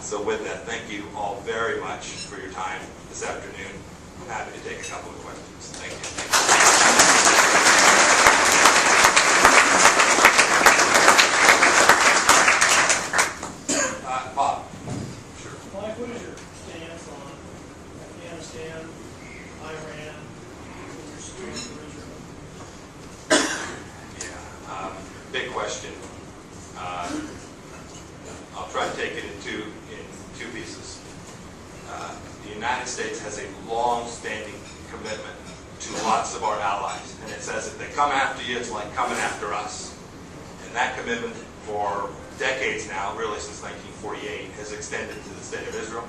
So with that, thank you all very much for your time this afternoon. I'm happy to take a couple of questions. Thank you. Bob. Sure. Mike, what is your stance on Afghanistan, Iran, your stance for Israel? Yeah, big question. I'll try to take it in two pieces. The United States has a long-standing commitment to lots of our allies, and it says if they come after you, it's like coming after us. And that commitment for decades now, really since 1948, has extended to the state of Israel.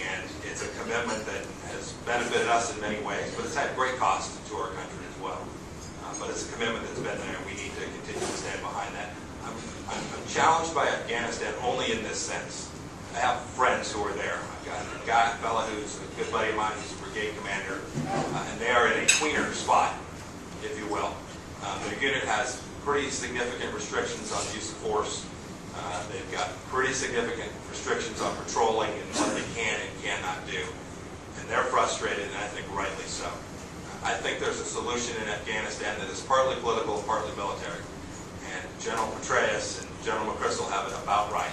And it's a commitment that has benefited us in many ways, but it's had great cost to our country as well. But it's a commitment that's been there, and we need to continue to stand behind that. I'm challenged by Afghanistan only in this sense. I have friends who are there. I've got a fella who's a good buddy of mine who's a brigade commander, and they are in a tweener spot, if you will. The unit has pretty significant restrictions on use of force. They've got pretty significant restrictions on patrolling and what they can and cannot do. And they're frustrated, and I think rightly so. I think there's a solution in Afghanistan that is partly political and partly military. And General Petraeus and General McChrystal have it about right.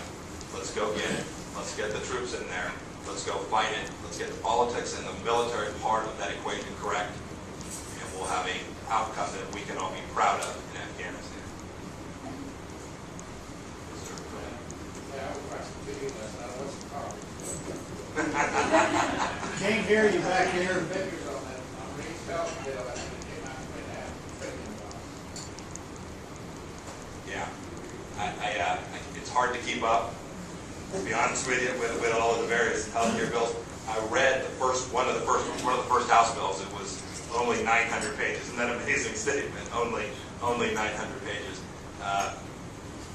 Let's go get it. Let's get the troops in there. Let's go fight it. Let's get the politics and the military part of that equation correct. And we'll have an outcome that we can all be proud of in Afghanistan. Can't hear you back here. Yeah, it's hard to keep up, to be honest with you, with all of the various healthcare bills. I read one of the first House bills. It was only 900 pages. Isn't that an amazing statement? Only 900 pages.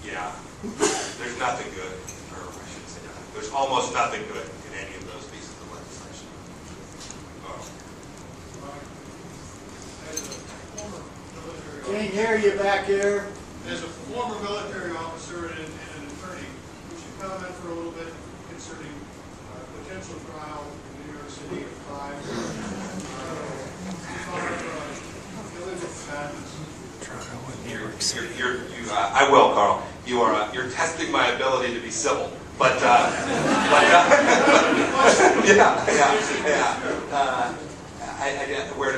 Yeah, there's nothing good, or I shouldn't say nothing. There's almost nothing good in any of those pieces of legislation. Can't hear you back here. As a former military officer and an attorney, would you comment for a little bit concerning potential trial in New York City of five illegal combatants? I will, Carl. You're testing my ability to be civil, but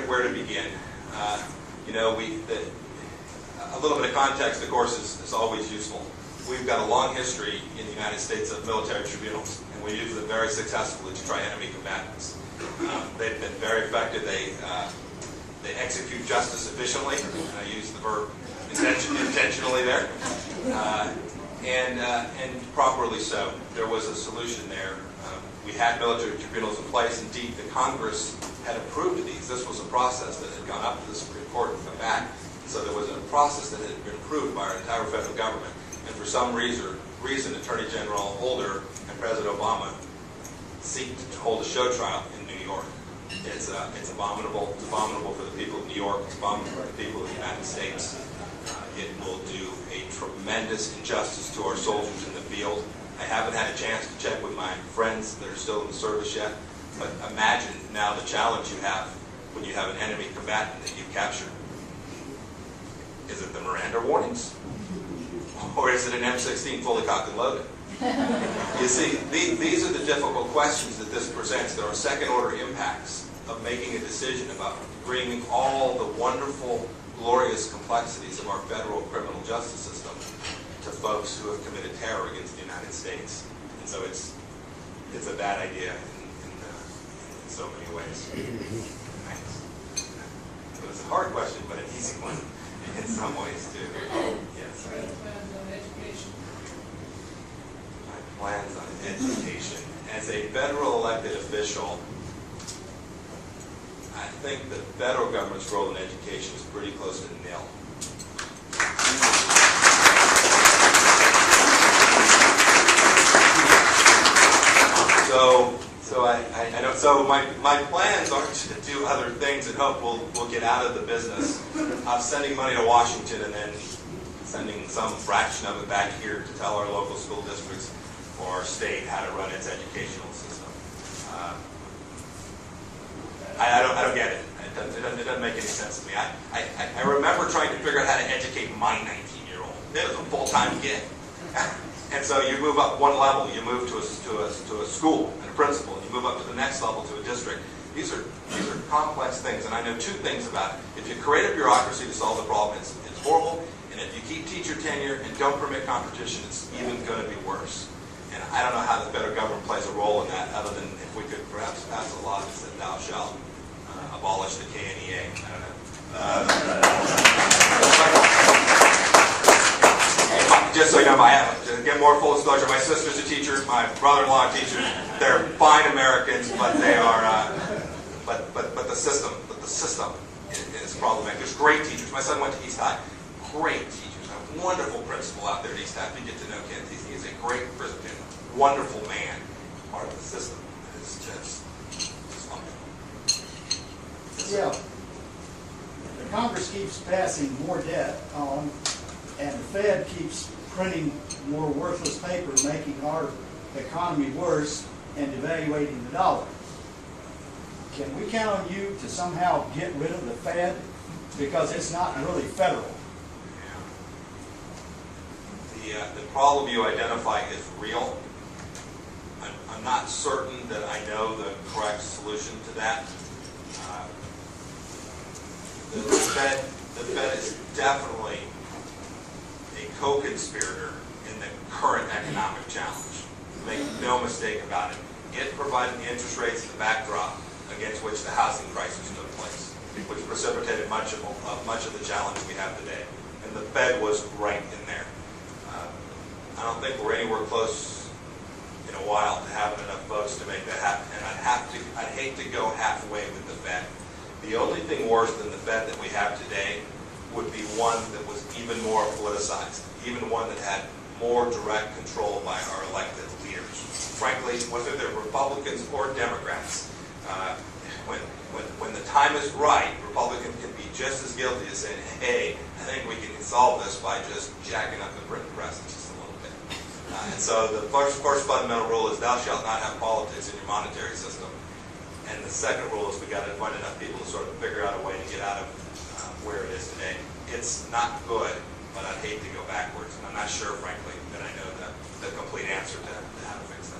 where to begin? A little bit of context, of course, is always useful. We've got a long history in the United States of military tribunals, and we use them very successfully to try enemy combatants. They've been very effective. They execute justice efficiently, and I use the verb intentionally there, and properly so. There was a solution there. We had military tribunals in place. Indeed, the Congress had approved these. This was a process that had gone up to the Supreme Court and come back. So there was a process that had been approved by our entire federal government. And for some reason Attorney General Holder and President Obama seek to hold a show trial in New York. It's abominable. It's abominable for the people of New York. It's abominable for the people of the United States. It will do a tremendous injustice to our soldiers in the field. I haven't had a chance to check with my friends that are still in the service yet, but imagine now the challenge you have when you have an enemy combatant that you've captured. Is it the Miranda warnings? Or is it an M16 fully cocked and loaded? You see, these are the difficult questions that this presents. There are second-order impacts of making a decision about bringing all the wonderful, glorious complexities of our federal criminal justice system to folks who have committed terror against the United States. And so it's a bad idea in so many ways. Thanks. So it's a hard question, but an easy one. In some ways, too. Yes. My plans on education. As a federal elected official, I think the federal government's role in education is pretty close to nil. So I don't. So my plans aren't to do other things and hope we'll get out of the business of sending money to Washington and then sending some fraction of it back here to tell our local school districts for our state how to run its educational system. I don't get it. It doesn't make any sense to me. I remember trying to figure out how to educate my 19-year-old. It was a full-time gig. And so you move up one level, you move to a school and a principal, and you move up to the next level to a district. These are complex things, and I know two things about it. If you create a bureaucracy to solve the problem, it's horrible, and if you keep teacher tenure and don't permit competition, it's even going to be worse. And I don't know how the federal government plays a role in that, other than if we could perhaps pass a law that said, thou shalt abolish the KNEA. I don't know. Just so you know, to get more full disclosure, my sister's a teacher, my brother-in-law a teacher. They're fine Americans, but they are, but the system is problematic. There's great teachers. My son went to East High. Great teachers. A wonderful principal out there at East High. If you get to know Kent, he's a great principal, wonderful man. Part of the system is just wonderful. Yeah. The Congress keeps passing more debt on, and the Fed keeps printing more worthless paper, making our economy worse and devaluating the dollar. Can we count on you to somehow get rid of the Fed? Because it's not really federal. The problem you identify is real. I'm not certain that I know the correct solution to that. The Fed is definitely a co-conspirator in the current economic challenge. Make no mistake about it. It provided the interest rates and the backdrop against which the housing crisis took place, which precipitated much of the challenge we have today. And the Fed was right in there. I don't think we're anywhere close in a while to having enough votes to make that happen. And I'd hate to go halfway with the Fed. The only thing worse than the Fed that we have today would be one that was even more politicized, even one that had more direct control by our elected leaders. Frankly, whether they're Republicans or Democrats, when the time is right, Republicans can be just as guilty as saying, hey, I think we can solve this by just jacking up the printing press just a little bit. And so the first fundamental rule is thou shalt not have politics in your monetary system. And the second rule is we got to find enough people to sort of figure out a way to get out of where it is today. It's not good, but I'd hate to go backwards. And I'm not sure, frankly, that I know the complete answer to how to fix that.